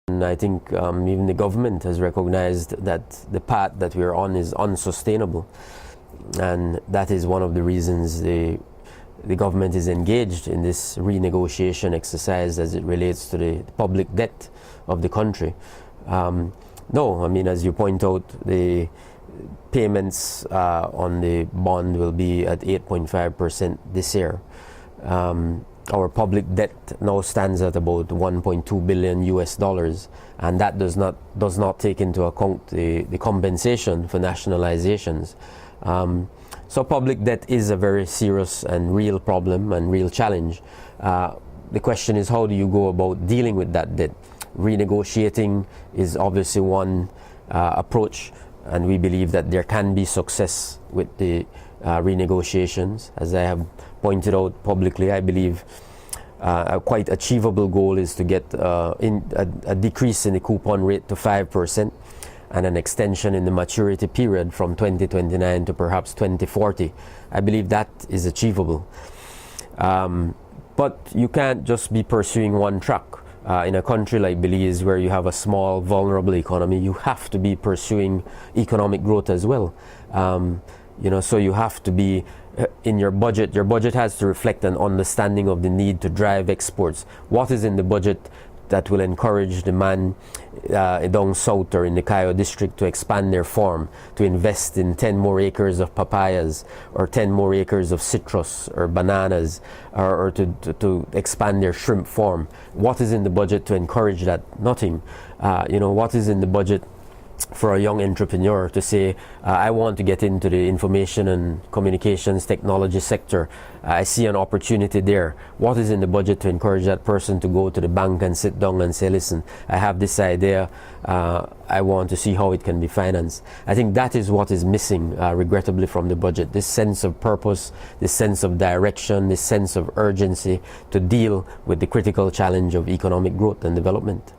And I think even the government has recognized that the path that we're on is unsustainable. And that is one of the reasons the government is engaged in this renegotiation exercise as it relates to the public debt of the country. No, I mean, as you point out, the payments on the bond will be at 8.5% this year. Our public debt now stands at about 1.2 billion US dollars, and that does not take into account the compensation for nationalizations. So public debt is a very serious and real problem and real challenge. The question is, how do you go about dealing with that debt? Renegotiating is obviously one approach, and we believe that there can be success with the renegotiations. As I have pointed out publicly, I believe a quite achievable goal is to get a decrease in the coupon rate to 5% and an extension in the maturity period from 2029 to perhaps 2040. I believe that is achievable. But you can't just be pursuing one track. In a country like Belize, where you have a small, vulnerable economy, you have to be pursuing economic growth as well. So you have to be in your budget. Your budget has to reflect an understanding of the need to drive exports. What is in the budget that will encourage the man down south or in the Cayo district to expand their farm, to invest in 10 more acres of papayas or 10 more acres of citrus or bananas, or to expand their shrimp farm? What is in the budget to encourage that? Nothing. What is in the budget for a young entrepreneur to say, I want to get into the information and communications technology sector. I see an opportunity there. What is in the budget to encourage that person to go to the bank and sit down and say, listen, I have this idea. I want to see how it can be financed. I think that is what is missing, regrettably, from the budget. This sense of purpose, this sense of direction, this sense of urgency to deal with the critical challenge of economic growth and development.